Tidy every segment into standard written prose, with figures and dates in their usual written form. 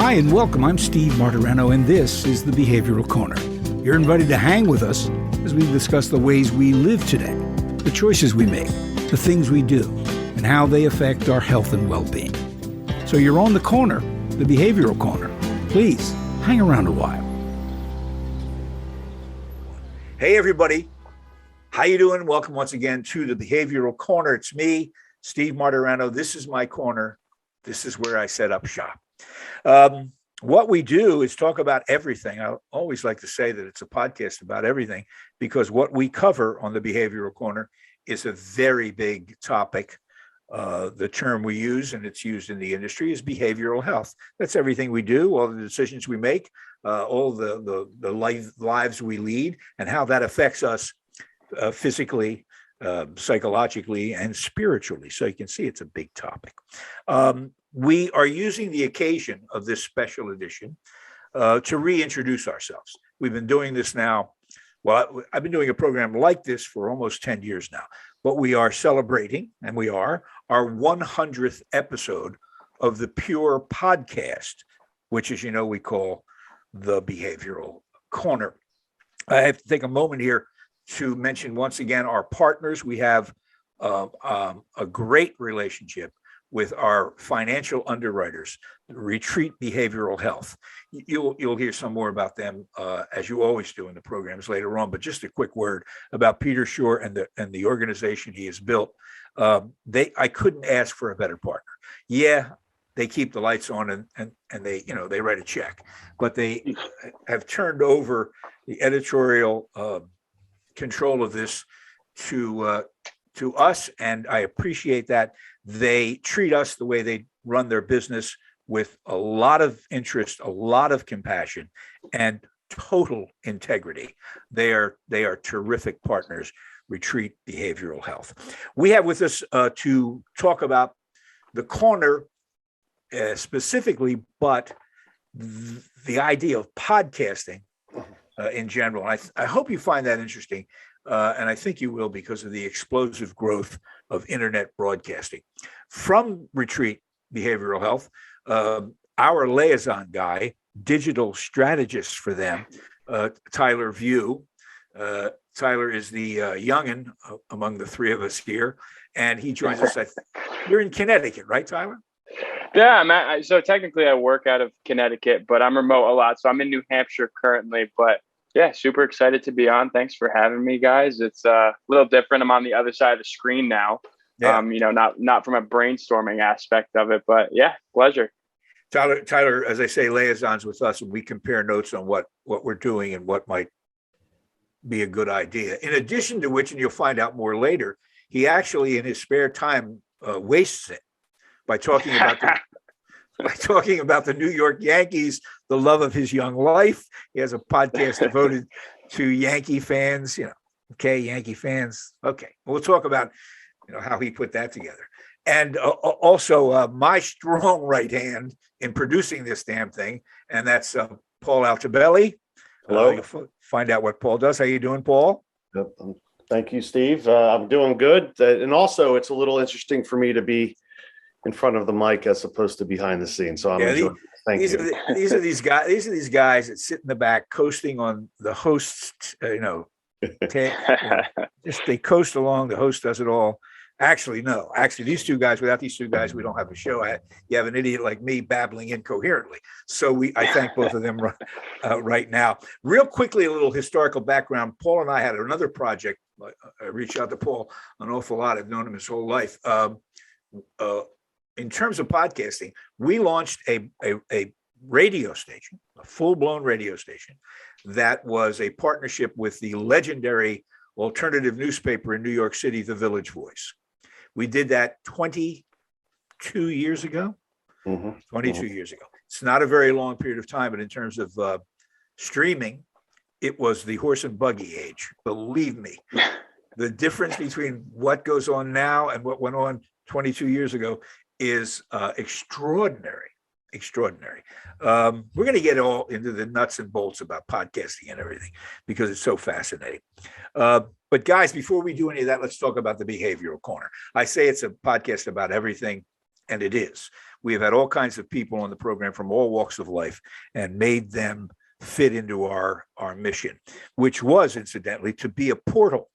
Hi and welcome. I'm Steve Martirano, and this is the Behavioral Corner. You're invited to hang with us as we discuss the ways we live today, the choices we make, the things we do, and how they affect our health and well-being. So you're on the corner, the Behavioral Corner. Please hang around a while. Hey, everybody. How you doing? Welcome once again to the Behavioral Corner. It's me, Steve Martirano. This is my corner. This is where I set up shop. What we do is talk about everything. I always like to say that it's a podcast about everything because what we cover on the Behavioral Corner is a very big topic. The term we use, and it's used in the industry, is behavioral health. That's everything we do, all the decisions we make, all the lives we lead, and how that affects us physically, psychologically, and spiritually. So you can see it's a big topic. We are using the occasion of this special edition to reintroduce ourselves. We've been doing this now. Well, I've been doing a program like this for almost 10 years now, but we are celebrating, and we are, our 100th episode of the Pure podcast, which, as you know, we call the Behavioral Corner. I have to take a moment here to mention once again our partners. We have a great relationship with our financial underwriters, Retreat Behavioral Health. You'll hear some more about them as you always do in the programs later on. But just a quick word about Peter Shore and the organization he has built. I couldn't ask for a better partner. Yeah, they keep the lights on and they write a check, but they have turned over the editorial control of this to us, and I appreciate that. They treat us the way they run their business, with a lot of interest, a lot of compassion, and total integrity. They are terrific partners, Retreat Behavioral Health. We have with us to talk about the corner specifically, but the idea of podcasting in general. I hope you find that interesting. And I think you will, because of the explosive growth of internet broadcasting. From Retreat Behavioral Health, our liaison guy, digital strategist for them, Tyler View. Tyler is the youngin among the three of us here, and he joins us. You're in Connecticut, right, Tyler? Yeah, so technically I work out of Connecticut, but I'm remote a lot. So I'm in New Hampshire currently, but yeah, super excited to be on. Thanks for having me, guys. It's a little different. I'm on the other side of the screen now. Yeah. Not from a brainstorming aspect of it, but yeah, pleasure. Tyler, as I say, liaisons with us, and we compare notes on what we're doing and what might be a good idea. In addition to which, and you'll find out more later, he actually in his spare time wastes it by talking about the New York Yankees, the love of his young life. He has a podcast devoted to Yankee fans, okay, Yankee fans. Okay, we'll talk about, how he put that together. And also my strong right hand in producing this damn thing, and that's Paul Altabelli. Hello. You'll find out what Paul does. How you doing, Paul? Yep. Thank you, Steve. I'm doing good. And also, it's a little interesting for me to be in front of the mic as opposed to behiend the scenes. So I'm enjoying it. Thank you. These are these guys that sit in the back coasting on the host's, just they coast along. The host does it all. Actually, no. Actually, without these two guys, we don't have a show. You have an idiot like me babbling incoherently. So I thank both of them right now. Real quickly, a little historical background. Paul and I had another project. I reached out to Paul an awful lot. I've known him his whole life. In terms of podcasting, we launched a radio station, a full-blown radio station that was a partnership with the legendary alternative newspaper in New York City, The Village Voice. We did that 22 years ago. Mm-hmm. 22 years ago. It's not a very long period of time, but in terms of streaming, it was the horse and buggy age. Believe me, the difference between what goes on now and what went on 22 years ago is extraordinary. We're going to get all into the nuts and bolts about podcasting and everything because it's so fascinating. But guys, before we do any of that, let's talk about the Behavioral Corner. I say it's a podcast about everything and it is. We have had all kinds of people on the program from all walks of life and made them fit into our mission, which was incidentally to be a portal,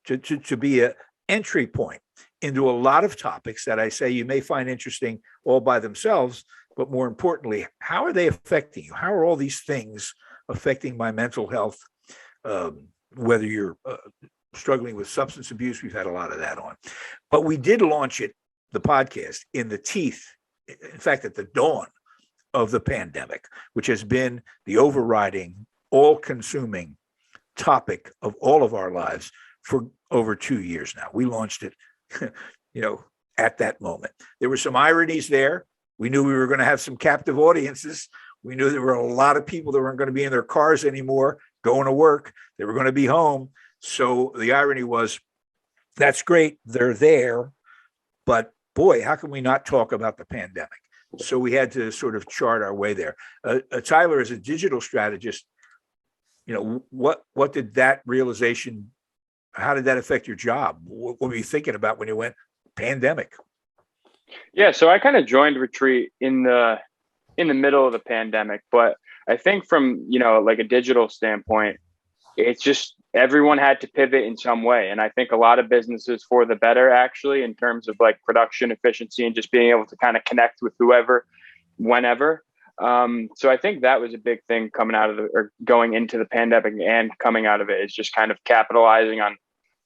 to be an entry point into a lot of topics that I say you may find interesting all by themselves, but more importantly, how are they affecting you? How are all these things affecting my mental health? Whether you're struggling with substance abuse, we've had a lot of that on. But we did launch the podcast, in the teeth, in fact, at the dawn of the pandemic, which has been the overriding, all-consuming topic of all of our lives for over 2 years now. We launched it, at that moment. There were some ironies there. We knew we were going to have some captive audiences. We knew there were a lot of people that weren't going to be in their cars anymore, going to work. They were going to be home. So the irony was, that's great, they're there, but boy, how can we not talk about the pandemic? So we had to sort of chart our way there. Tyler, as a digital strategist, what did that realization, how did that affect your job? What were you thinking about when you went pandemic? Yeah, so I kind of joined Retreat in the middle of the pandemic, but I think from, like a digital standpoint, it's just everyone had to pivot in some way. And I think a lot of businesses for the better, actually, in terms of like production efficiency and just being able to kind of connect with whoever, whenever. So I think that was a big thing coming out of or going into the pandemic and coming out of it, is just kind of capitalizing on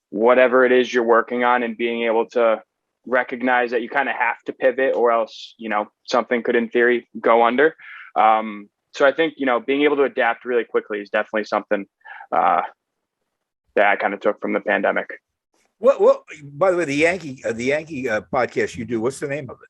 whatever it is you're working on and being able to recognize that you kind of have to pivot, or else, something could in theory go under. So I think, being able to adapt really quickly is definitely something that I kind of took from the pandemic. Well, by the way, the Yankee podcast you do, what's the name of it?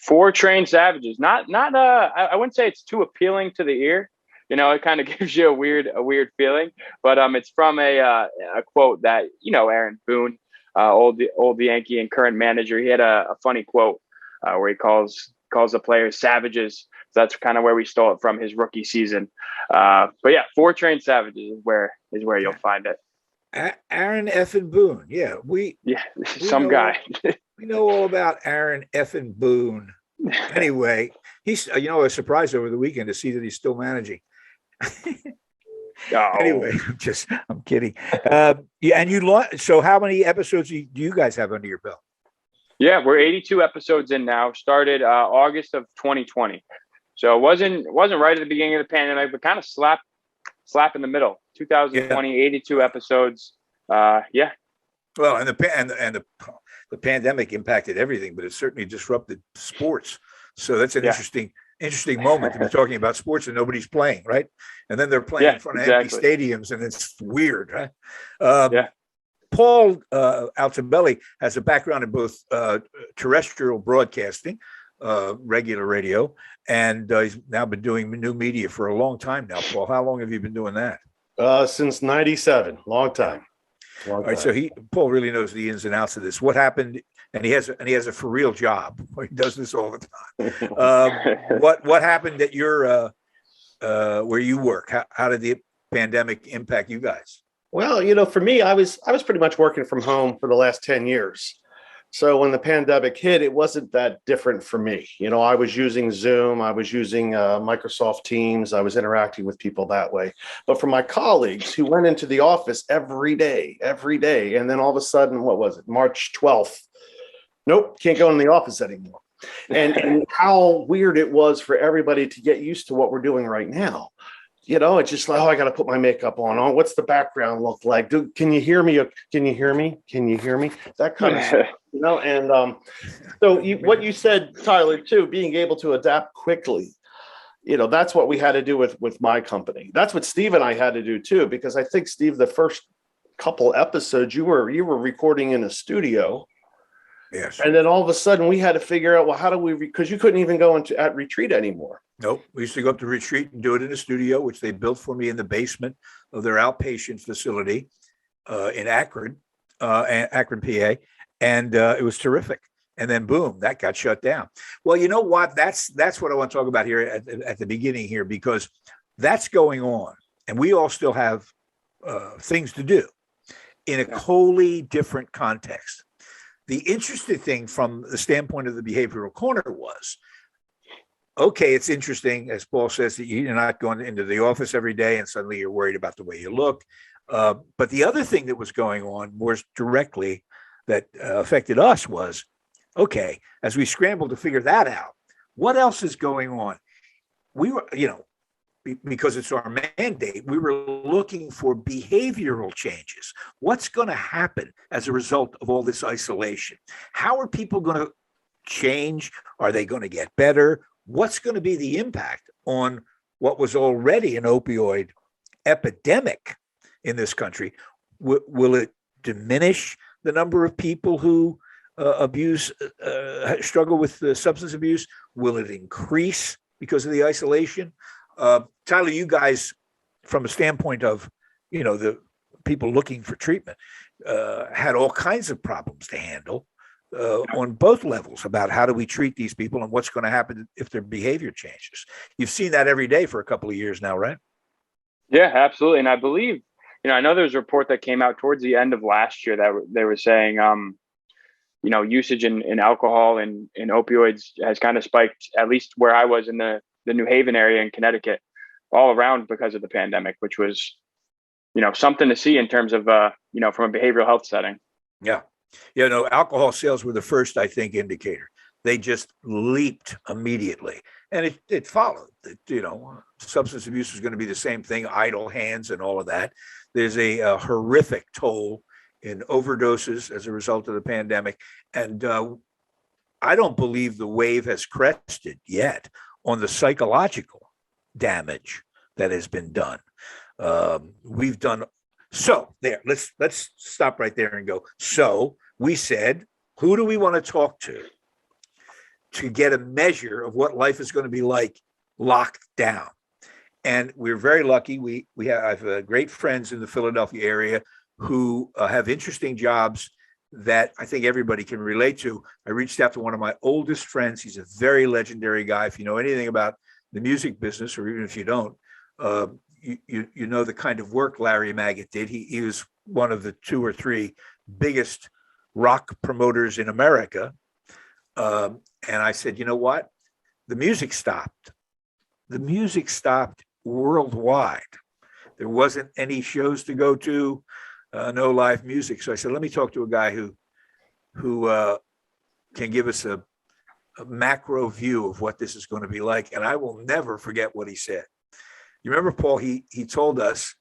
Four Trained Savages. I wouldn't say it's too appealing to the ear. It kind of gives you a weird feeling, but it's from a quote that, Aaron Boone, old Yankee and current manager, he had a funny quote where he calls the players savages. So that's kind of where we stole it from, his rookie season. But yeah, Four Trained Savages is where you'll find it. Aaron effing Boone. Yeah, some guy. We know all about Aaron effing Boone. Anyway, he's a surprise over the weekend to see that he's still managing. Oh. Anyway, I'm kidding. And so how many episodes do you guys have under your belt? Yeah, we're 82 episodes in now. Started August of 2020. So it wasn't right at the beginning of the pandemic, but kind of slap in the middle. 2020, 82 episodes. Yeah. Well, and the pandemic impacted everything, but it certainly disrupted sports. So that's an interesting moment to be talking about sports and nobody's playing, right? And then they're playing in front of empty stadiums, and it's weird, right? Paul Altobelli has a background in both terrestrial broadcasting, regular radio, and he's now been doing new media for a long time now. Paul, how long have you been doing that? Since '97, long time. All right, so Paul really knows the ins and outs of this. What happened? And he has a for real job. He does this all the time. What happened at your where you work? How did the pandemic impact you guys? Well, for me, I was pretty much working from home for the last 10 years. So when the pandemic hit, it wasn't that different for me. I was using Zoom, I was using Microsoft Teams, I was interacting with people that way. But for my colleagues who went into the office every day, and then all of a sudden, what was it, March 12th? Nope, can't go in the office anymore. And how weird it was for everybody to get used to what we're doing right now. It's just like, I got to put my makeup on. Oh, what's the background look like? Can you hear me? Can you hear me? Can you hear me? That kind of stuff, And so what you said, Tyler, too, being able to adapt quickly, that's what we had to do with my company. That's what Steve and I had to do, too, because I think, Steve, the first couple episodes, you were recording in a studio. Yes. And then all of a sudden we had to figure out, well, how do we, because you couldn't even go at Retreat anymore. Nope. We used to go up to Retreat and do it in a studio, which they built for me in the basement of their outpatient facility in Akron, PA. And it was terrific. And then boom, that got shut down. Well, you know what? That's what I want to talk about here at the beginning here, because that's going on. And we all still have things to do in a wholly different context. The interesting thing from the standpoint of the behavioral corner was, okay, it's interesting, as Paul says, that you're not going into the office every day and suddenly you're worried about the way you look. But the other thing that was going on more directly that affected us was, okay, as we scrambled to figure that out, what else is going on? We were, because it's our mandate, we were looking for behavioral changes. What's going to happen as a result of all this isolation? How are people going to change? Are they going to get better? What's going to be the impact on what was already an opioid epidemic in this country? Will it diminish the number of people who struggle with substance abuse? Will it increase because of the isolation? Tyler, you guys, from a standpoint of, the people looking for treatment, had all kinds of problems to handle on both levels about how do we treat these people and what's going to happen if their behavior changes. You've seen that every day for a couple of years now, right? Yeah, absolutely. And I believe, I know there's a report that came out towards the end of last year that they were saying, usage in alcohol and in opioids has kind of spiked, at least where I was in the New Haven area in Connecticut, all around because of the pandemic, which was, something to see in terms of, from a behavioral health setting. Yeah. Alcohol sales were the first, I think, indicator. They just leaped immediately. And it followed. Substance abuse was going to be the same thing, idle hands and all of that. There's a horrific toll in overdoses as a result of the pandemic. And I don't believe the wave has crested yet on the psychological damage that has been done. We've done so there. Let's stop right there and go. So we said, who do we want to talk to get a measure of what life is going to be like locked down? And we're very lucky. We have great friends in the Philadelphia area who have interesting jobs that I think everybody can relate to. I reached out to one of my oldest friends. He's a very legendary guy. If you know anything about the music business, or even if you don't, you know the kind of work Larry Maggot did. He was one of the 2 or 3 biggest rock promoters in America. And I said, you know what? The music stopped. The music stopped worldwide. There wasn't any shows to go to, no live music. So I said, let me talk to a guy who can give us a macro view of what this is going to be like. And I will never forget what he said. You remember, Paul, he told us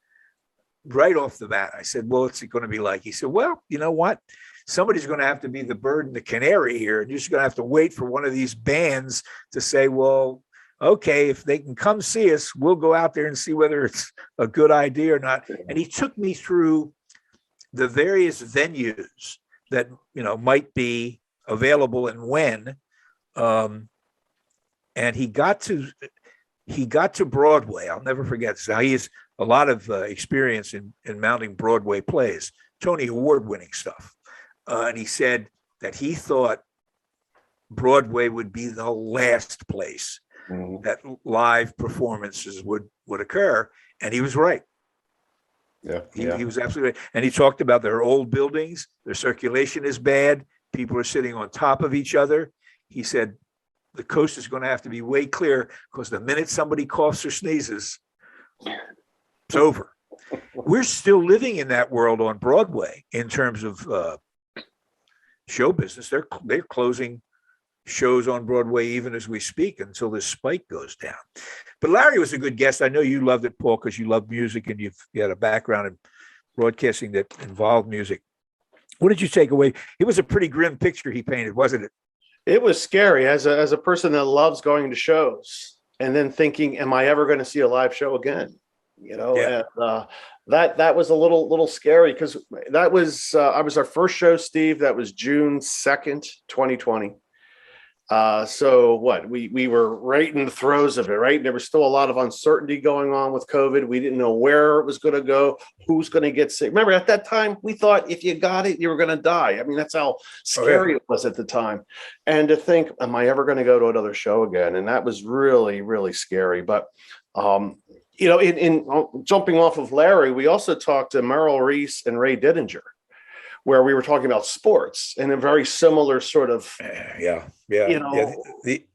right off the bat. I said, well, what's it going to be like? He said, well, you know what? Somebody's going to have to be the bird and the canary here. And you're just going to have to wait for one of these bands to say, well, okay, if they can come see us, we'll go out there and see whether it's a good idea or not. And he took me through the various venues that, might be available and when. And he got to Broadway. I'll never forget this. Now, he has a lot of experience in mounting Broadway plays, Tony Award-winning stuff. And he said that he thought Broadway would be the last place that live performances would occur. And he was right. Yeah, he was absolutely right. And he talked about their old buildings, their circulation is bad. People are sitting on top of each other. He said, the coast is going to have to be way clear because the minute somebody coughs or sneezes, it's over. We're still living in that world on Broadway in terms of show business. They're closing shows on Broadway even as we speak until this spike goes down. But Larry was a good guest. I know you loved it, Paul, because you love music and you had a background in broadcasting that involved music. What did you take away? It was a pretty grim picture he painted, wasn't it? It was scary as a person that loves going to shows and then thinking, am I ever going to see a live show again? Yeah. And that was a little scary because that was our first show, Steve. That was June 2nd, 2020. So what we were right in the throes of it, right? There was still a lot of uncertainty going on with COVID. We didn't know where it was going to go, who's going to get sick. Remember, at that time, we thought if you got it, you were going to die. I mean, that's how scary it was at the time. And to think, am I ever going to go to another show again? And that was really, really scary. But in jumping off of Larry, we also talked to Merrill Reese and Ray Didinger, where we were talking about sports in a very similar sort of,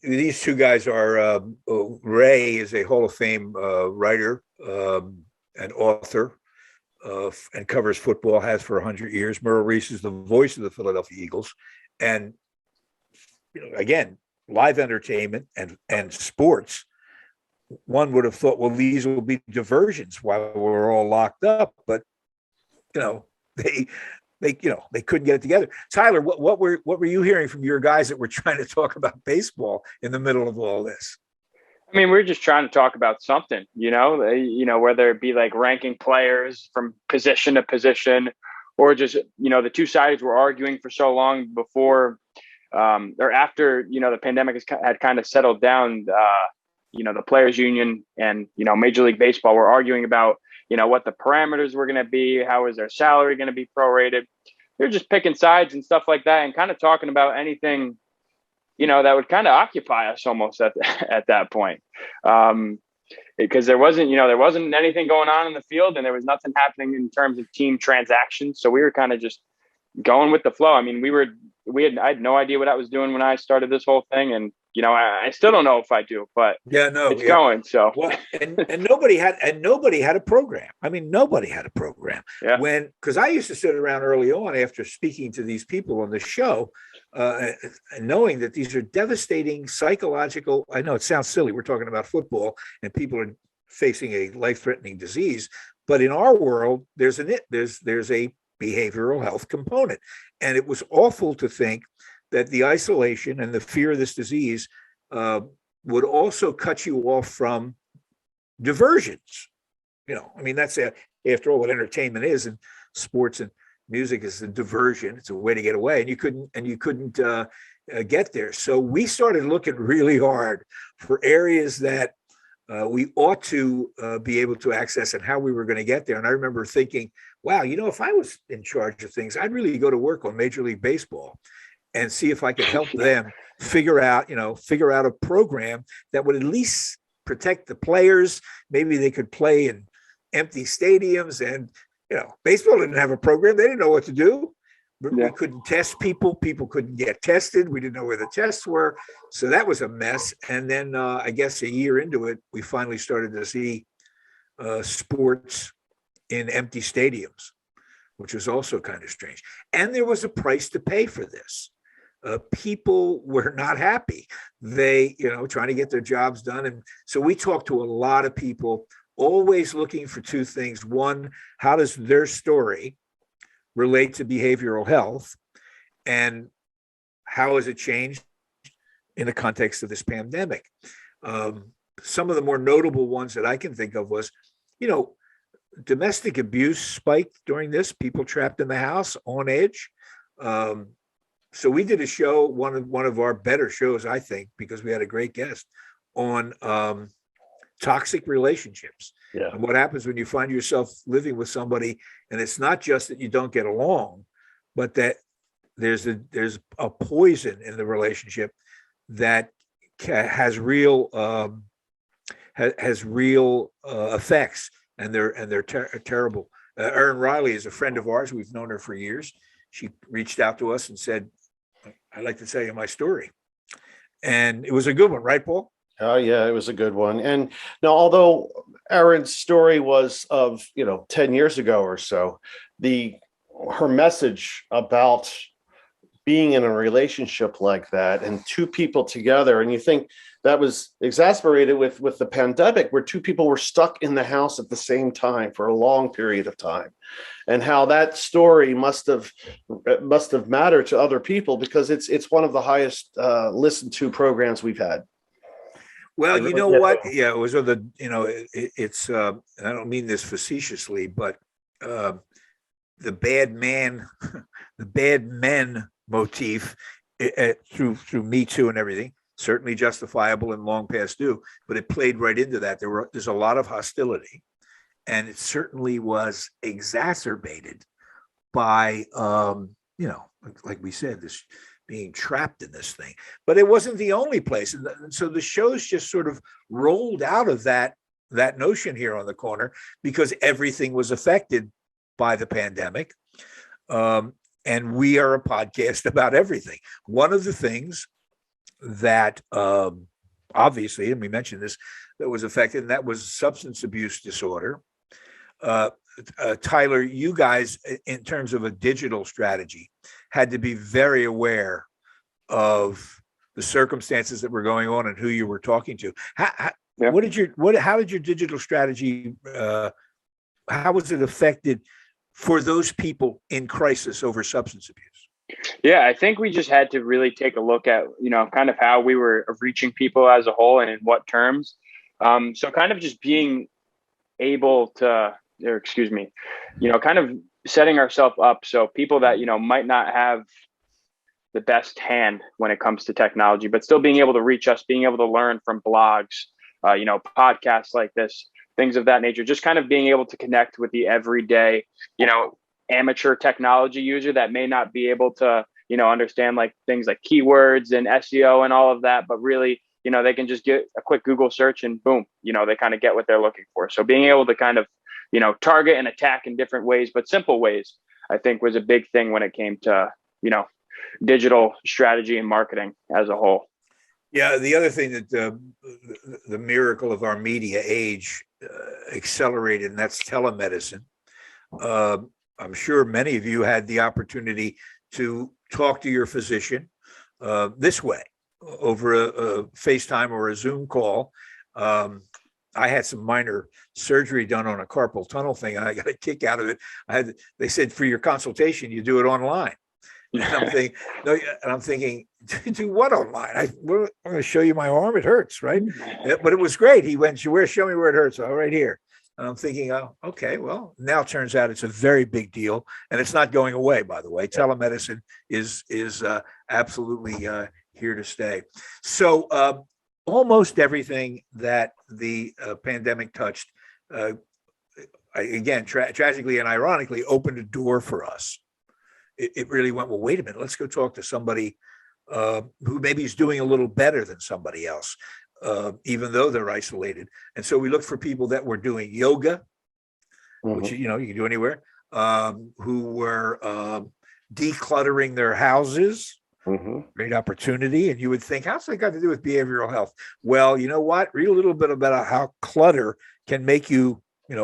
These two guys are Ray is a Hall of Fame writer and author and covers football, has for 100 years. Merrill Reese is the voice of the Philadelphia Eagles, and again, live entertainment and sports. One would have thought, well, these will be diversions while we're all locked up, but they couldn't get it together. Tyler, what were you hearing from your guys that were trying to talk about baseball in the middle of all this? I mean, we're just trying to talk about something, whether it be like ranking players from position to position, or just, the two sides were arguing for so long before or after, the pandemic had kind of settled down. The players union and, Major League Baseball were arguing about, what the parameters were going to be, how is their salary going to be prorated. They're just picking sides and stuff like that, and kind of talking about anything, that would kind of occupy us almost at that point. Because there wasn't anything going on in the field, and there was nothing happening in terms of team transactions. So we were kind of just going with the flow. I mean, I had no idea what I was doing when I started this whole thing. And, I still don't know if I do, but it's going. So, and nobody had a program. I mean, nobody had a program because I used to sit around early on after speaking to these people on the show, knowing that these are devastating psychological. I know it sounds silly. We're talking about football and people are facing a life-threatening disease, but in our world, there's a behavioral health component. And it was awful to think that the isolation and the fear of this disease would also cut you off from diversions. I mean, that's after all what entertainment is, and sports and music is a diversion. It's a way to get away, and you couldn't get there. So we started looking really hard for areas that we ought to be able to access and how we were going to get there. And I remember thinking, wow, if I was in charge of things, I'd really go to work on Major League Baseball and see if I could help them figure out a program that would at least protect the players. Maybe they could play in empty stadiums, and baseball didn't have a program. They didn't know what to do. We couldn't test people. People couldn't get tested. We didn't know where the tests were. So that was a mess. And then I guess a year into it, we finally started to see sports in empty stadiums, which was also kind of strange. And there was a price to pay for this. People were not happy. They, trying to get their jobs done. And so we talked to a lot of people, always looking for two things. One, how does their story relate to behavioral health, and how has it changed in the context of this pandemic? Some of the more notable ones that I can think of was, domestic abuse spiked during this, people trapped in the house on edge. So we did a show, one of our better shows, I think, because we had a great guest on toxic relationships. Yeah. And what happens when you find yourself living with somebody, and it's not just that you don't get along, but that there's a poison in the relationship that has real effects, and they're terrible. Erin Riley is a friend of ours. We've known her for years. She reached out to us and said, "I'd like to tell you my story," and it was a good one, right, Paul? Oh, yeah, it was a good one. And now, although Erin's story was of, 10 years ago or so, her message about being in a relationship like that and two people together, and you think that was exacerbated with the pandemic, where two people were stuck in the house at the same time for a long period of time, and how that story must have mattered to other people, because it's one of the highest listened to programs we've had. Well, you know what? Yeah, it was it's, and I don't mean this facetiously, but the bad man, the bad men motif through Me Too and everything, certainly justifiable and long past due, but it played right into that. There's a lot of hostility, and it certainly was exacerbated by, like we said, this being trapped in this thing. But it wasn't the only place. And so the shows just sort of rolled out of that notion here on the corner, because everything was affected by the pandemic. and we are a podcast about everything. One of the things that obviously, and we mentioned this, that was affected, and that was substance abuse disorder. Tyler, you guys, in terms of a digital strategy, had to be very aware of the circumstances that were going on and who you were talking to. How did your digital strategy, how was it affected for those people in crisis over substance abuse? Yeah, I think we just had to really take a look at, kind of how we were reaching people as a whole and in what terms. So kind of just being able to, kind of setting ourselves up so people that, might not have the best hand when it comes to technology, but still being able to reach us, being able to learn from blogs, podcasts like this, things of that nature, just kind of being able to connect with the everyday, amateur technology user that may not be able to, understand like things like keywords and SEO and all of that, but really, they can just get a quick Google search and boom, they kind of get what they're looking for. So being able to kind of, target and attack in different ways, but simple ways, I think was a big thing when it came to, digital strategy and marketing as a whole. Yeah, the other thing that the miracle of our media age accelerated, and that's telemedicine. I'm sure many of you had the opportunity to talk to your physician this way over a FaceTime or a Zoom call. I had some minor surgery done on a carpal tunnel thing, and I got a kick out of it. They said for your consultation, you do it online. And I'm thinking, do what online? I'm going to show you my arm. It hurts, right? But it was great. He went, show me where it hurts. Oh, right here. And I'm thinking, oh, okay, well, now it turns out it's a very big deal, and it's not going away, by the way. Telemedicine is absolutely here to stay. So almost everything that the pandemic touched, again, tragically and ironically, opened a door for us. It really went, well, wait a minute, let's go talk to somebody who maybe is doing a little better than somebody else, even though they're isolated. And so we looked for people that were doing yoga, which, you can do anywhere, who were decluttering their houses. Great opportunity. And you would think, how's that got to do with behavioral health? Well, you know what? Read a little bit about how clutter can make you,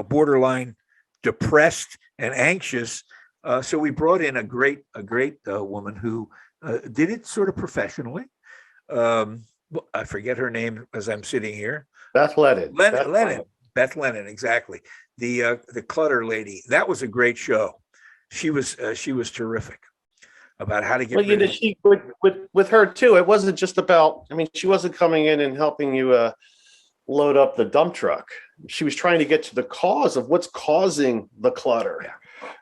borderline depressed and anxious. So we brought in a great woman who did it sort of professionally. I forget her name as I'm sitting here. Beth Lennon. Beth Lennon, exactly. The clutter lady. That was a great show. She was terrific about how to get. Well, with her too. It wasn't just about. I mean, she wasn't coming in and helping you load up the dump truck. She was trying to get to the cause of what's causing the clutter. Yeah.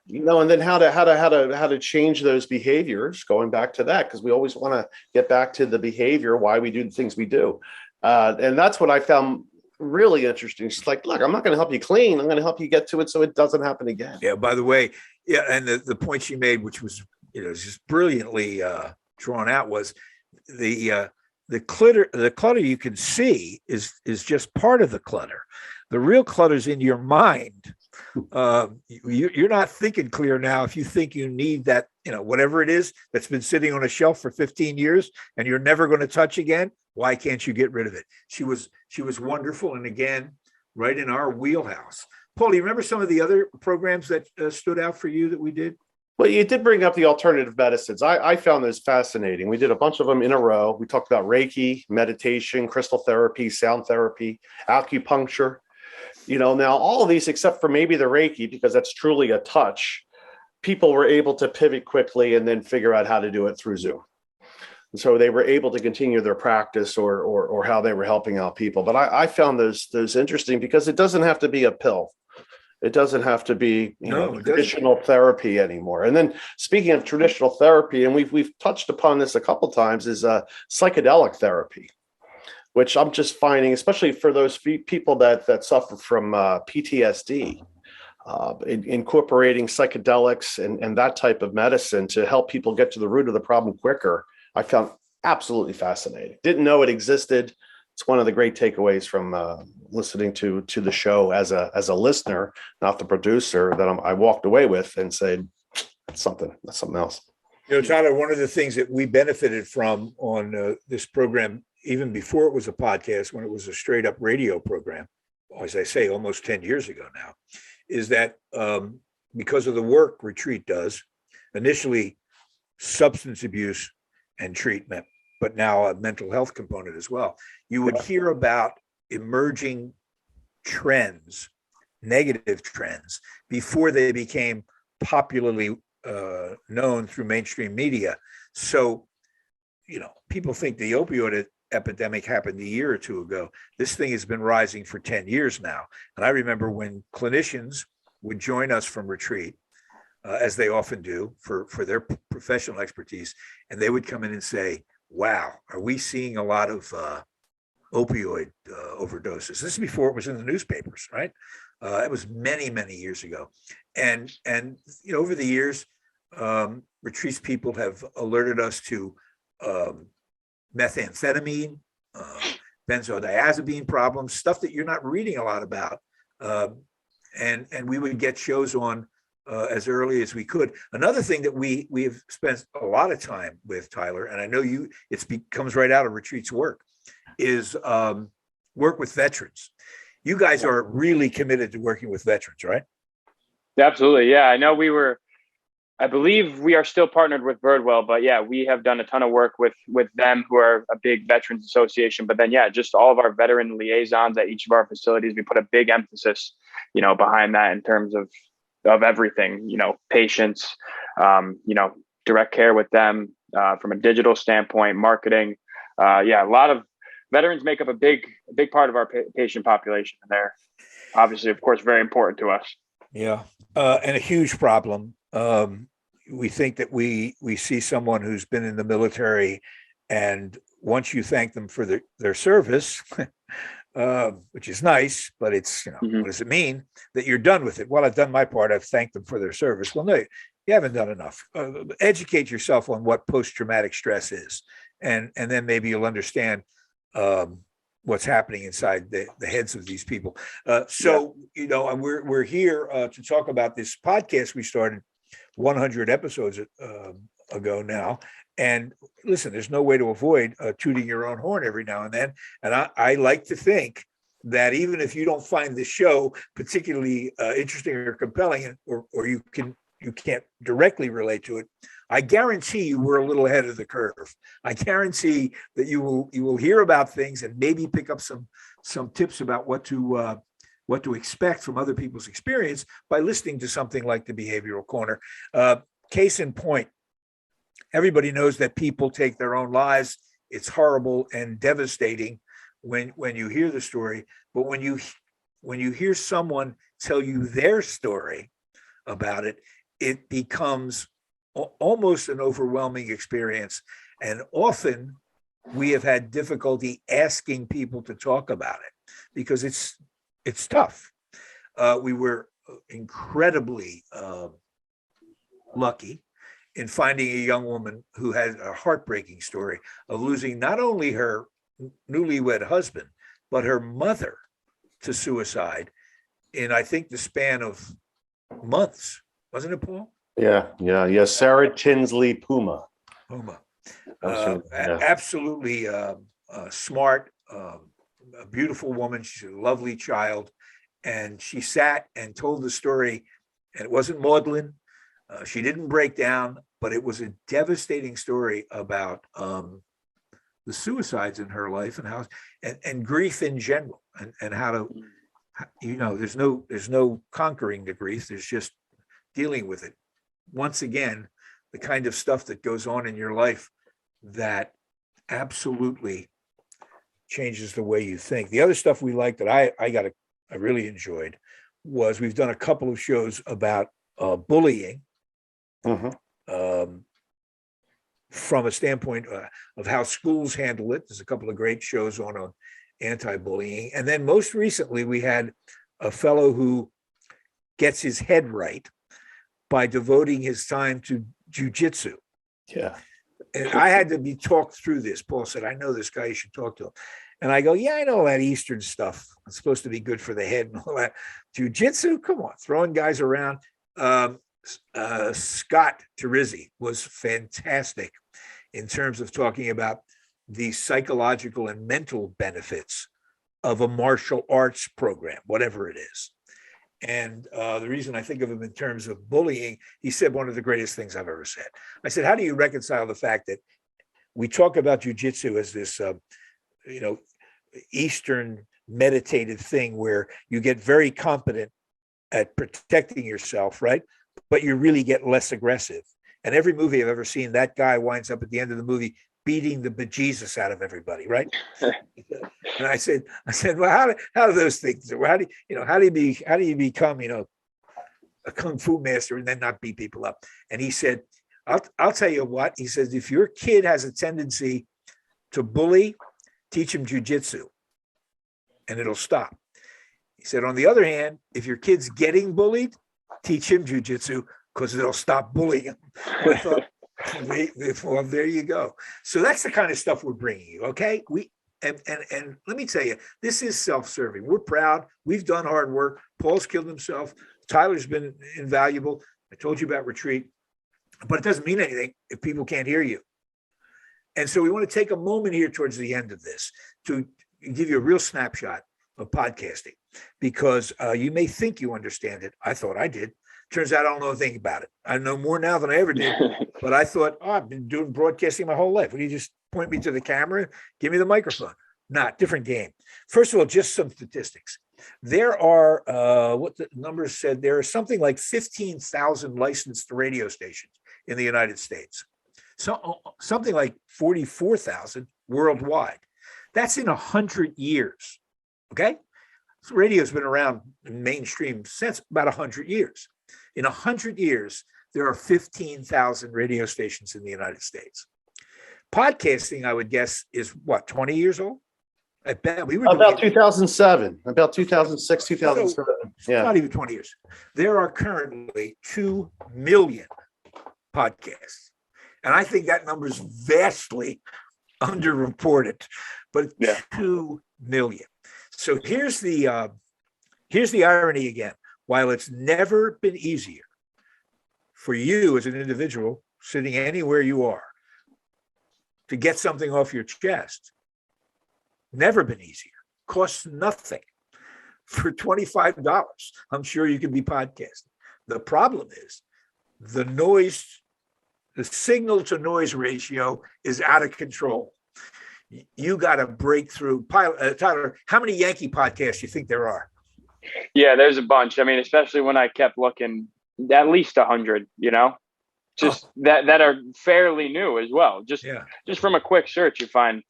And then how to change those behaviors, going back to that, because we always want to get back to the behavior, why we do the things we do. And that's what I found really interesting. She's like, look, I'm not going to help you clean. I'm going to help you get to it so it doesn't happen again. Yeah, by the way, and the point she made, which was, just brilliantly drawn out, was the clutter you can see is just part of the clutter. The real clutter's in your mind. You're not thinking clear now if you think you need that, whatever it is that's been sitting on a shelf for 15 years and you're never going to touch again. Why can't you get rid of it? She was wonderful, and again, right in our wheelhouse. Paul, do you remember some of the other programs that stood out for you that we did? Well, you did bring up the alternative medicines. I found those fascinating. We did a bunch of them in a row. We talked about Reiki, meditation, crystal therapy, sound therapy, acupuncture. Now all of these, except for maybe the Reiki, because that's truly a touch, people were able to pivot quickly and then figure out how to do it through Zoom. And so they were able to continue their practice or how they were helping out people. But I found those interesting because it doesn't have to be a pill. It doesn't have to be traditional therapy anymore. And then speaking of traditional therapy, and we've touched upon this a couple of times, is psychedelic therapy, which I'm just finding, especially for those people that suffer from PTSD, incorporating psychedelics and that type of medicine to help people get to the root of the problem quicker, I found absolutely fascinating. Didn't know it existed. It's one of the great takeaways from listening to the show as a listener, not the producer, that I walked away with and said, that's something else. Tyler, one of the things that we benefited from on this program, even before it was a podcast, when it was a straight up radio program, as I say, almost 10 years ago now, is that because of the work Retreat does, initially substance abuse and treatment, but now a mental health component as well, you would hear about emerging trends, negative trends, before they became popularly known through mainstream media. So, people think the opioid epidemic happened a year or two ago. This thing has been rising for 10 years now. And I remember when clinicians would join us from Retreat, as they often do for their professional expertise, and they would come in and say, wow, are we seeing a lot of opioid overdoses? This is before it was in the newspapers, right? It was many, many years ago. And over the years, Retreat's people have alerted us to methamphetamine, benzodiazepine problems, stuff that you're not reading a lot about. And we would get shows on as early as we could. Another thing that we have spent a lot of time with, Tyler, and I know comes right out of Retreat's work, is work with veterans. You guys are really committed to working with veterans, right? Absolutely. Yeah. I believe we are still partnered with Birdwell, but yeah, we have done a ton of work with them, who are a big veterans association. But then, yeah, just all of our veteran liaisons at each of our facilities, we put a big emphasis, behind that in terms of everything, patients, direct care with them, from a digital standpoint, marketing. A lot of veterans make up a big part of our patient population, and they're obviously, of course, very important to us. Yeah. And a huge problem. We think that we see someone who's been in the military, and once you thank them for their service, which is nice, but it's, what does it mean that you're done with it? Well, I've done my part. I've thanked them for their service. Well, no, you haven't done enough. Educate yourself on what post-traumatic stress is. And then maybe you'll understand what's happening inside the heads of these people. We're here to talk about this podcast we started 100 episodes ago now. And listen, there's no way to avoid tooting your own horn every now and then. And I like to think that even if you don't find the show particularly interesting or compelling, or you can't directly relate to it, I guarantee you we're a little ahead of the curve. I guarantee that you will hear about things and maybe pick up some tips about what to expect from other people's experience by listening to something like the Behavioral Corner. Case in point, everybody knows that people take their own lives. It's horrible and devastating when you hear the story, but when you hear someone tell you their story about it, it becomes almost an overwhelming experience. And often we have had difficulty asking people to talk about it because it's tough. We were incredibly lucky in finding a young woman who had a heartbreaking story of losing not only her newlywed husband, but her mother to suicide in, I think, the span of months. Wasn't it, Paul? Yeah. Sarah Tinsley Puma. Absolutely smart, a beautiful woman. She's a lovely child. And she sat and told the story, and it wasn't maudlin. She didn't break down, but it was a devastating story about the suicides in her life and how and grief in general, and how to, there's no conquering the grief. There's just dealing with it. Once again, the kind of stuff that goes on in your life that absolutely changes the way you think. The other stuff we like that I really enjoyed was we've done a couple of shows about bullying. From a standpoint of how schools handle it. There's a couple of great shows on anti-bullying. And then most recently, we had a fellow who gets his head right by devoting his time to jujitsu. Yeah. And I had to be talked through this. Paul said, I know this guy, you should talk to him. And I go, yeah, I know all that Eastern stuff. It's supposed to be good for the head and all that. Jiu-jitsu, come on, throwing guys around. Scott Terizzi was fantastic in terms of talking about the psychological and mental benefits of a martial arts program, whatever it is. And the reason I think of him in terms of bullying, he said one of the greatest things I've ever said. I said, how do you reconcile the fact that we talk about jujitsu as this, Eastern meditative thing where you get very competent at protecting yourself, right? But you really get less aggressive. And every movie I've ever seen, that guy winds up at the end of the movie beating the bejesus out of everybody, right? And I said, well, how do those things? How do you become, a kung fu master and then not beat people up? And he said, I'll tell you what. He says, if your kid has a tendency to bully, teach him jujitsu, and it'll stop. He said, on the other hand, if your kid's getting bullied, teach him jujitsu because it'll stop bullying him. I thought, well, there you go. So that's the kind of stuff we're bringing you. Okay, and let me tell you, this is self-serving. We're proud. We've done hard work. Paul's killed himself. Tyler's been invaluable. I told you about retreat, but it doesn't mean anything if people can't hear you. And so we want to take a moment here towards the end of this to give you a real snapshot of podcasting, because you may think you understand it. I thought I did. Turns out I don't know a thing about it. I know more now than I ever did. But I thought, I've been doing broadcasting my whole life. Would you just point me to the camera, give me the microphone? Not different game. First of all, just some statistics. There are, what the numbers said, there are something like 15,000 licensed radio stations in the United States. So something like 44,000 worldwide. That's in 100 years. Okay. So radio's been around in mainstream since about 100 years. In 100 years, there are 15,000 radio stations in the United States. Podcasting, I would guess, is what, 20 years old? I bet we were about 2007, about 2006, 2007. Yeah, not even 20 years. There are currently 2 million podcasts, and I think that number is vastly underreported. But 2 million. So here's the irony again. While it's never been easier for you as an individual sitting anywhere you are to get something off your chest, never been easier, costs nothing. For $25, I'm sure you can be podcasting. The problem is the signal to noise ratio is out of control. You got to break through. Tyler, how many Yankee podcasts do you think there are? Yeah, there's a bunch. I mean, especially when I kept looking, at least 100, that are fairly new as well. Just from a quick search, you find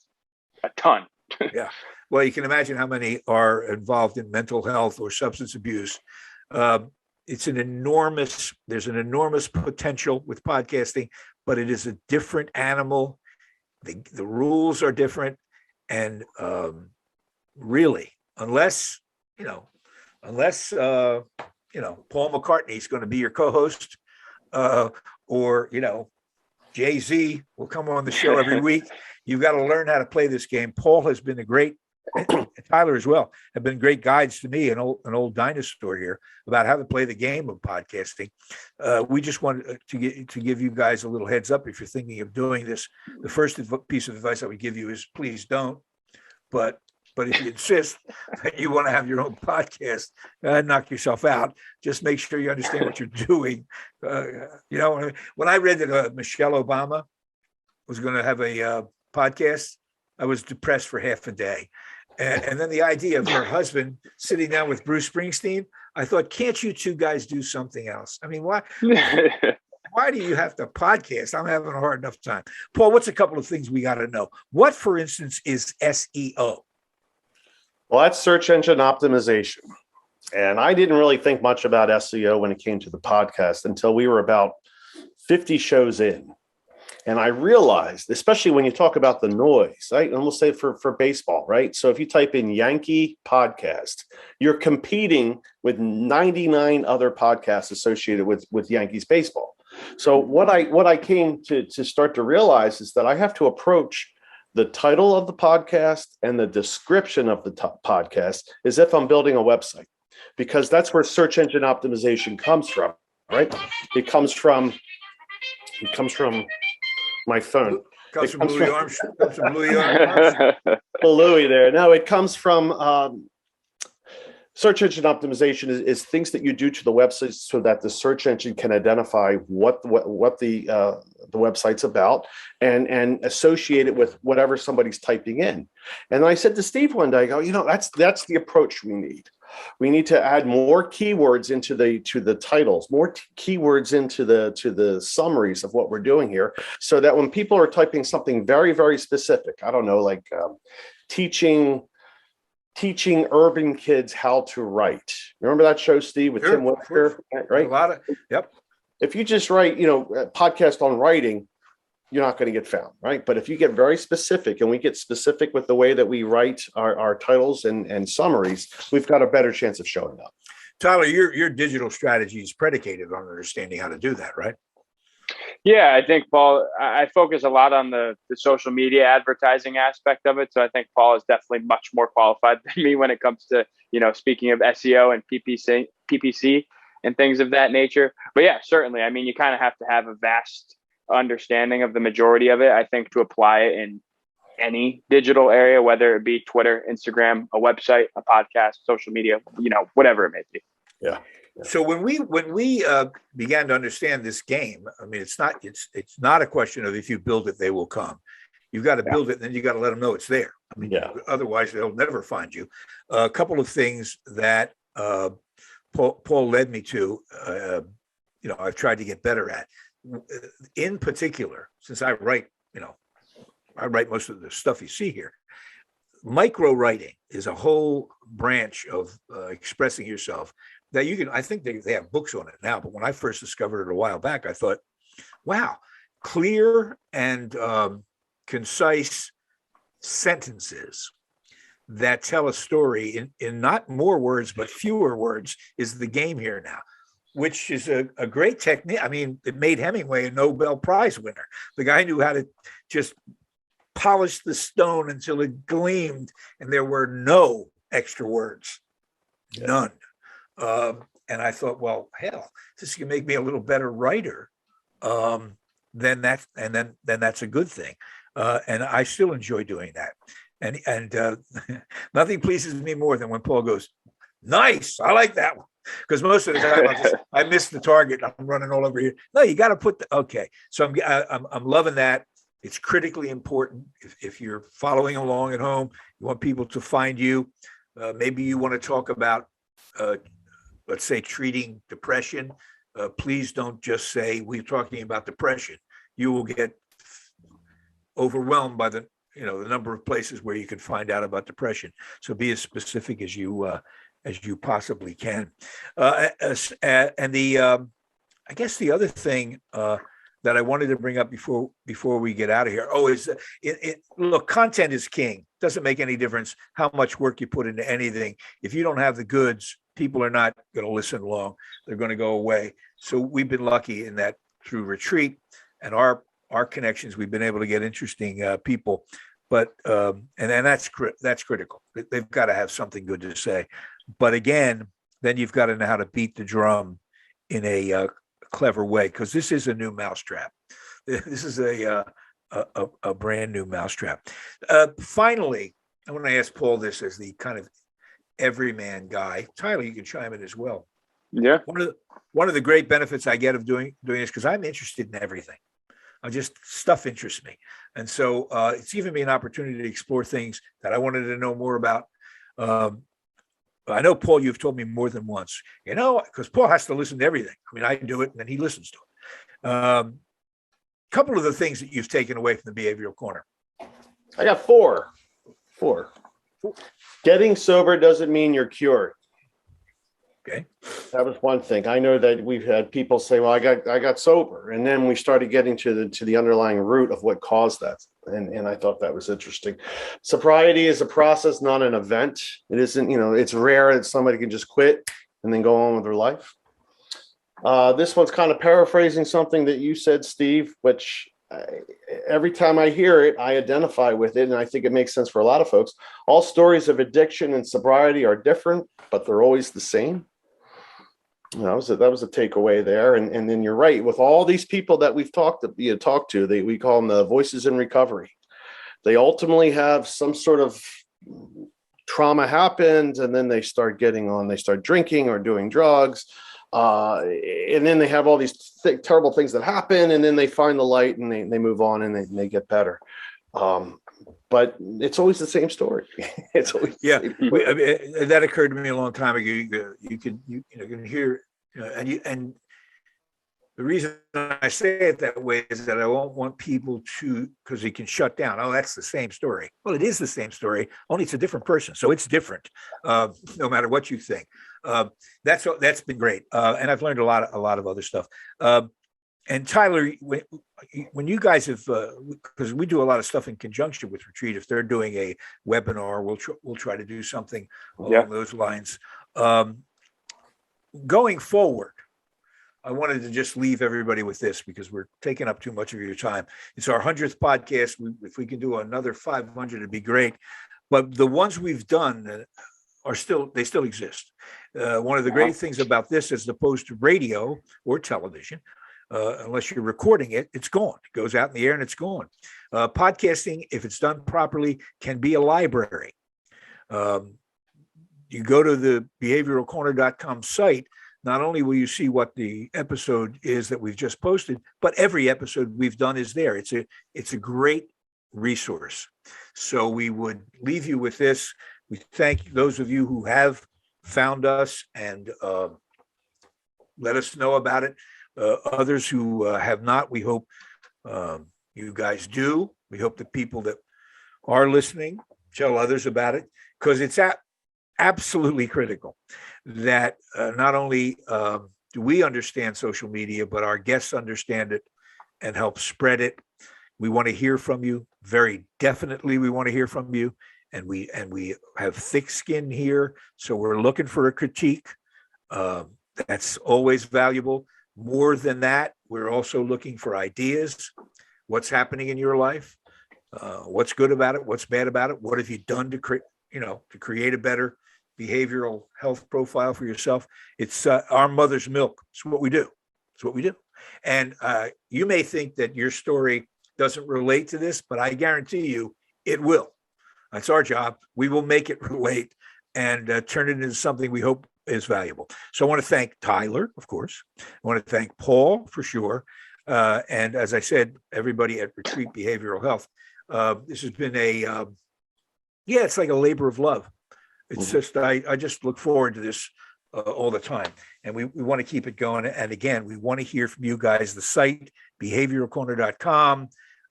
a ton. Yeah. Well, you can imagine how many are involved in mental health or substance abuse. There's an enormous potential with podcasting, but it is a different animal. The rules are different. And really, unless Paul McCartney is going to be your co-host, or Jay-Z will come on the show every week, you've got to learn how to play this game. Paul has been Tyler as well, have been great guides to me, an old dinosaur here, about how to play the game of podcasting. We just wanted to give you guys a little heads up if you're thinking of doing this. The first piece of advice I would give you is please don't. But if you insist that you want to have your own podcast, knock yourself out. Just make sure you understand what you're doing. When I read that Michelle Obama was going to have a podcast, I was depressed for half a day. And then the idea of her husband sitting down with Bruce Springsteen, I thought, can't you two guys do something else? I mean, why do you have to podcast? I'm having a hard enough time. Paul, what's a couple of things we got to know? What, for instance, is SEO? Well, that's search engine optimization. And I didn't really think much about SEO when it came to the podcast until we were about 50 shows in. And I realized, especially when you talk about the noise, right? And we'll say for baseball, right? So if you type in Yankee podcast, you're competing with 99 other podcasts associated with Yankees baseball. So what I came to start to realize is that I have to approach the title of the podcast and the description of the podcast as if I'm building a website, because that's where search engine optimization comes from. All right. It comes from my phone. Comes It from comes Louis from- Armstrong. Comes from Louis Armstrong. Louis there. No, it comes from search engine optimization is things that you do to the website so that the search engine can identify what the website's about and associate it with whatever somebody's typing in. And I said to Steve one day, I go, that's the approach we need. We need to add more keywords into the titles, more keywords into the summaries of what we're doing here, so that when people are typing something very, very specific, I don't know, like teaching urban kids how to write. Remember that show, Steve, with Tim Whitaker, right? A lot of, yep. If you just write, a podcast on writing, you're not going to get found, right? But if you get very specific, and we get specific with the way that we write our titles and summaries, we've got a better chance of showing up. Tyler, your digital strategy is predicated on understanding how to do that, right? Yeah, I think, Paul, I focus a lot on the social media advertising aspect of it. So I think Paul is definitely much more qualified than me when it comes to, speaking of SEO and PPC and things of that nature. But yeah, certainly. I mean, you kind of have to have a vast understanding of the majority of it, I think, to apply it in any digital area, whether it be Twitter, Instagram, a website, a podcast, social media, whatever it may be. Yeah. So when we began to understand this game, I mean, it's not a question of if you build it, they will come. You've got to build it, and then you got to let them know it's there. I mean, otherwise they'll never find you. A couple of things that Paul led me to, I've tried to get better at. In particular, since I write most of the stuff you see here. Micro writing is a whole branch of expressing yourself that you can, I think they have books on it now, but when I first discovered it a while back, I thought, wow, clear and concise sentences that tell a story in not more words, but fewer words is the game here now, which is a great technique. I mean, it made Hemingway a Nobel Prize winner. The guy knew how to just polish the stone until it gleamed and there were no extra words, none. And I thought, well, hell, this can make me a little better writer. Then that's a good thing. And I still enjoy doing that. And nothing pleases me more than when Paul goes, nice, I like that one. Because most of the time I miss the target. I'm running all over here. No, you got to put okay. So I'm loving that. It's critically important. If you're following along at home, you want people to find you. Maybe you want to talk about, let's say, treating depression. Please don't just say we're talking about depression. You will get overwhelmed by the number of places where you can find out about depression. So be as specific as you possibly can. And I guess the other thing that I wanted to bring up before we get out of here, is look, content is king. Doesn't make any difference how much work you put into anything. If you don't have the goods, people are not going to listen long. They're going to go away. So we've been lucky in that through Retreat and our connections, we've been able to get interesting people. But and that's critical. They've got to have something good to say. But again, then you've got to know how to beat the drum in a clever way, because this is a new mousetrap. This is a brand new mousetrap. Finally, I want to ask Paul this as the kind of everyman guy. Tyler, you can chime in as well. Yeah. One of the great benefits I get of doing this, because I'm interested in everything. Stuff interests me. And so it's given me an opportunity to explore things that I wanted to know more about. I know, Paul, you've told me more than once, because Paul has to listen to everything. I mean, I do it and then he listens to it. Couple of the things that you've taken away from the Behavioral Corner. I got four. Getting sober doesn't mean you're cured. Okay. That was one thing. I know that we've had people say, well, I got sober. And then we started getting to the underlying root of what caused that. And I thought that was interesting. Sobriety is a process, not an event. It isn't, it's rare that somebody can just quit and then go on with their life. This one's kind of paraphrasing something that you said, Steve, which every time I hear it, I identify with it. And I think it makes sense for a lot of folks. All stories of addiction and sobriety are different, but they're always the same. That was a takeaway there. And then you're right, with all these people that we've talked to, we call them the voices in recovery. They ultimately have some sort of trauma happened, and then they start drinking or doing drugs. And then they have all these terrible things that happen, and then they find the light and they move on and they get better. But it's always the same story. It's always that occurred to me a long time ago. You can hear, and the reason I say it that way is that I won't want people to, because you can shut down. Oh, that's the same story. Well, it is the same story, only it's a different person, so it's different, no matter what you think. That's been great, and I've learned a lot of other stuff. And Tyler, when you guys have, because we do a lot of stuff in conjunction with Retreat. If they're doing a webinar, we'll try to do something along those lines. Going forward, I wanted to just leave everybody with this because we're taking up too much of your time. It's our 100th podcast. If we can do another 500, it'd be great. But the ones we've done still exist. One of the great things about this, as opposed to radio or television, unless you're recording it, it's gone. It goes out in the air and it's gone. Podcasting, if it's done properly, can be a library. You go to the behavioralcorner.com site, not only will you see what the episode is that we've just posted, but every episode we've done is there. It's a great resource. So we would leave you with this. We thank those of you who have found us and let us know about it. Others who have not, we hope you guys do. We hope the people that are listening tell others about it, because it's absolutely critical that not only do we understand social media, but our guests understand it and help spread it. We want to hear from you. Very definitely, we want to hear from you. And we have thick skin here, so we're looking for a critique. That's always valuable. More than that, we're also looking for ideas. What's happening in your life? What's good about it? What's bad about it? What have you done to create a better behavioral health profile for yourself? It's our mother's milk. It's what we do. It's what we do. And you may think that your story doesn't relate to this, but I guarantee you it will. That's our job. We will make it relate and turn it into something we hope is valuable. So I want to thank Tyler, of course. I want to thank Paul for sure. And as I said, everybody at Retreat Behavioral Health. This has been it's like a labor of love. It's just, I just look forward to this all the time. And we want to keep it going. And again, we want to hear from you guys. The site, behavioralcorner.com.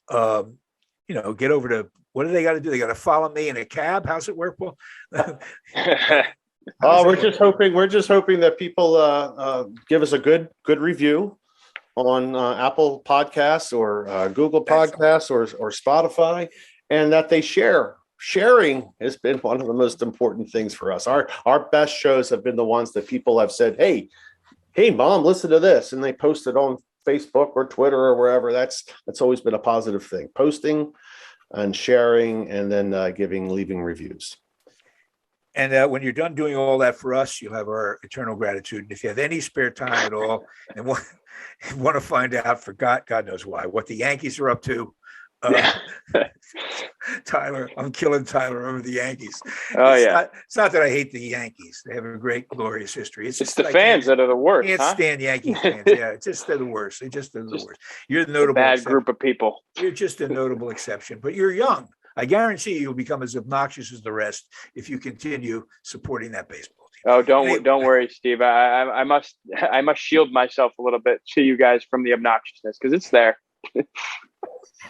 Get over to, what do they got to do? They got to follow me in a cab. How's it work, Paul? We're just hoping that people give us a good review on Apple Podcasts or Google Podcasts or Spotify, and that they share. Sharing has been one of the most important things for us. Our best shows have been the ones that people have said, hey, Mom, listen to this, and they post it on Facebook or Twitter or wherever. That's always been a positive thing. Posting and sharing, and then leaving reviews. And when you're done doing all that for us, you'll have our eternal gratitude. And if you have any spare time at all and want to find out, for God knows why, what the Yankees are up to, Tyler, I'm killing Tyler over the Yankees. It's not that I hate the Yankees. They have a great, glorious history. It's the fans that are the worst. Can't stand Yankee fans. Yeah, it's just they're the worst. They just are the worst. You're the notable bad exception. Group of people. You're just a notable exception, but you're young. I guarantee you'll become as obnoxious as the rest if you continue supporting that baseball team. Oh, don't worry, Steve. I must shield myself a little bit to you guys from the obnoxiousness, because it's there.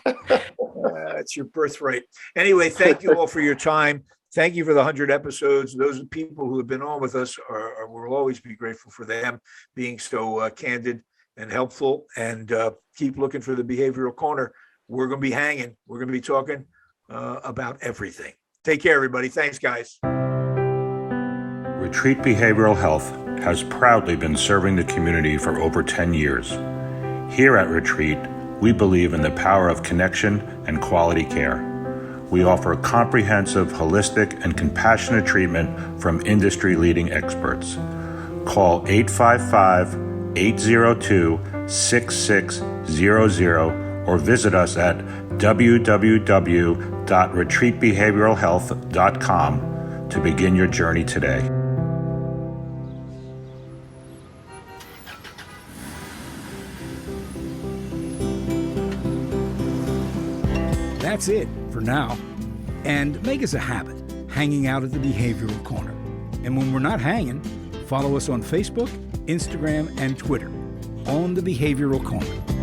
It's your birthright. Anyway, thank you all for your time. Thank you for the 100 episodes. Those people who have been on with us we'll always be grateful for them being so candid and helpful. And keep looking for the Behavioral Corner. We're going to be hanging. We're going to be talking about everything. Take care, everybody. Thanks, guys. Retreat Behavioral Health has proudly been serving the community for over 10 years. Here at Retreat, we believe in the power of connection and quality care. We offer comprehensive, holistic, and compassionate treatment from industry-leading experts. call 855-802-6600 or visit us at www.retreatbehavioralhealth.com to begin your journey today. That's it for now. And make us a habit, hanging out at the Behavioral Corner. And when we're not hanging, follow us on Facebook, Instagram, and Twitter on the Behavioral Corner.